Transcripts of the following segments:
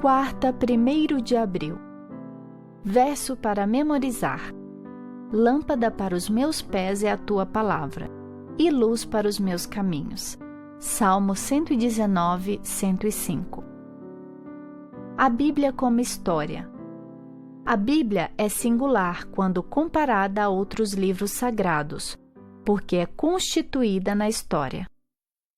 Quarta, 1º de abril. Verso para memorizar. Lâmpada para os meus pés é a tua palavra, e luz para os meus caminhos. Salmo 119, 105. A Bíblia como história. A Bíblia é singular quando comparada a outros livros sagrados, porque é constituída na história.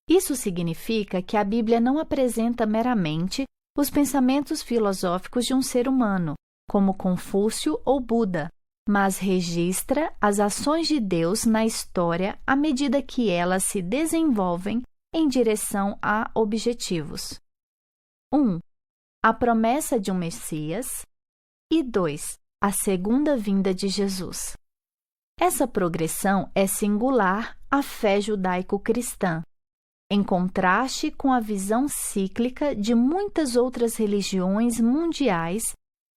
Isso significa que a Bíblia não apresenta meramente os pensamentos filosóficos de um ser humano, como Confúcio ou Buda, mas registra as ações de Deus na história à medida que elas se desenvolvem em direção a objetivos. 1. A promessa de um Messias. E 2. A segunda vinda de Jesus. Essa progressão é singular à fé judaico-cristã, em contraste com a visão cíclica de muitas outras religiões mundiais,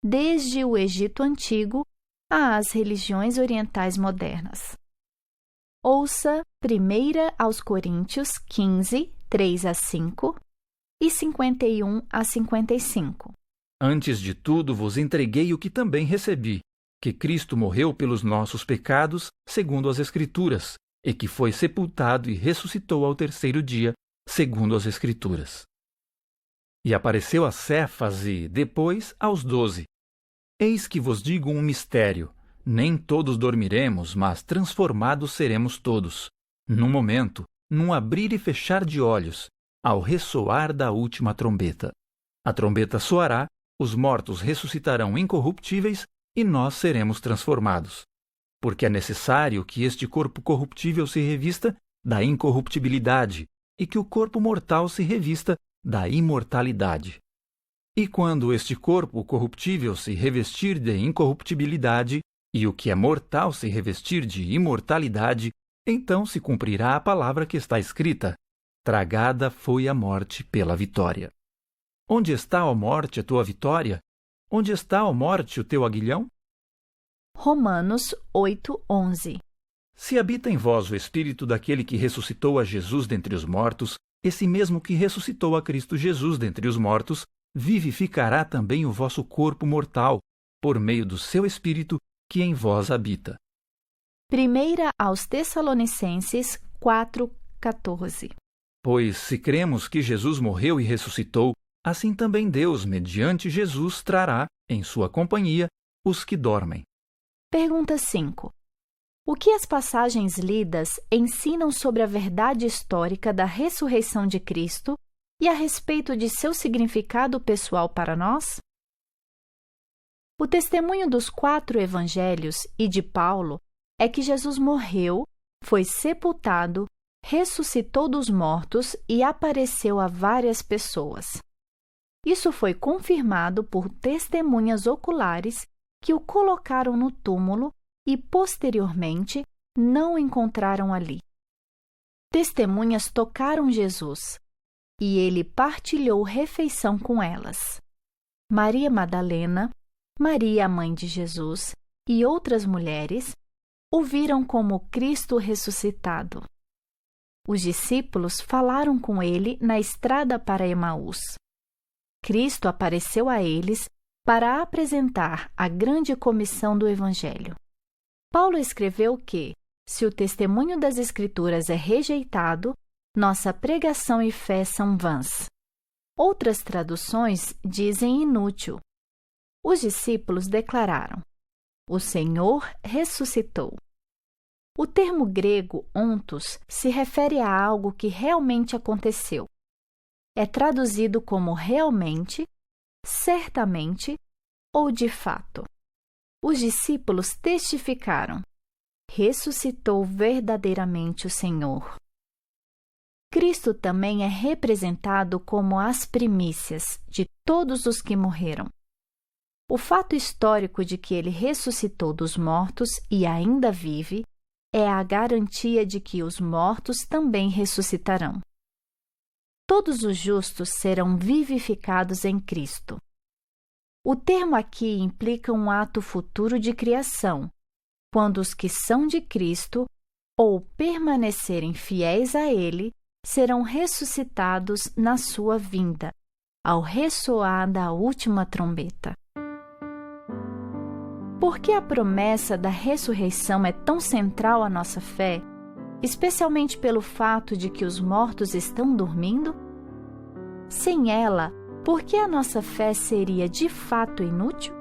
desde o Egito Antigo às religiões orientais modernas. Ouça 1 aos Coríntios 15, 3-5 e 51-55. Antes de tudo vos entreguei o que também recebi, que Cristo morreu pelos nossos pecados, segundo as Escrituras, e que foi sepultado e ressuscitou ao terceiro dia, segundo as Escrituras. E apareceu a Cefas e, depois, aos 12. Eis que vos digo um mistério. Nem todos dormiremos, mas transformados seremos todos. Num momento, num abrir e fechar de olhos, ao ressoar da última trombeta. A trombeta soará, os mortos ressuscitarão incorruptíveis e nós seremos transformados. Porque é necessário que este corpo corruptível se revista da incorruptibilidade e que o corpo mortal se revista da imortalidade. E quando este corpo corruptível se revestir de incorruptibilidade e o que é mortal se revestir de imortalidade, então se cumprirá a palavra que está escrita: tragada foi a morte pela vitória. Onde está, ó morte, a tua vitória? Onde está, ó morte, o teu aguilhão? Romanos 8:11. Se habita em vós o Espírito daquele que ressuscitou a Jesus dentre os mortos, esse mesmo que ressuscitou a Cristo Jesus dentre os mortos, vivificará também o vosso corpo mortal, por meio do seu Espírito que em vós habita. 1 aos Tessalonicenses 4:14. Pois se cremos que Jesus morreu e ressuscitou, assim também Deus, mediante Jesus, trará, em sua companhia, os que dormem. Pergunta 5. O que as passagens lidas ensinam sobre a verdade histórica da ressurreição de Cristo e a respeito de seu significado pessoal para nós? O testemunho dos 4 evangelhos e de Paulo é que Jesus morreu, foi sepultado, ressuscitou dos mortos e apareceu a várias pessoas. Isso foi confirmado por testemunhas oculares que o colocaram no túmulo e, posteriormente, não o encontraram ali. Testemunhas tocaram Jesus e ele partilhou refeição com elas. Maria Madalena, Maria, a mãe de Jesus, e outras mulheres o viram como Cristo ressuscitado. Os discípulos falaram com ele na estrada para Emaús. Cristo apareceu a eles para apresentar a grande comissão do Evangelho. Paulo escreveu que, se o testemunho das Escrituras é rejeitado, nossa pregação e fé são vãs. Outras traduções dizem inútil. Os discípulos declararam: o Senhor ressuscitou. O termo grego ontos se refere a algo que realmente aconteceu. É traduzido como realmente, certamente ou de fato. Os discípulos testificaram: ressuscitou verdadeiramente o Senhor. Cristo também é representado como as primícias de todos os que morreram. O fato histórico de que ele ressuscitou dos mortos e ainda vive é a garantia de que os mortos também ressuscitarão. Todos os justos serão vivificados em Cristo. O termo aqui implica um ato futuro de criação, quando os que são de Cristo, ou permanecerem fiéis a Ele, serão ressuscitados na sua vinda, ao ressoar da última trombeta. Por que a promessa da ressurreição é tão central à nossa fé, especialmente pelo fato de que os mortos estão dormindo? Sem ela, por que a nossa fé seria de fato inútil?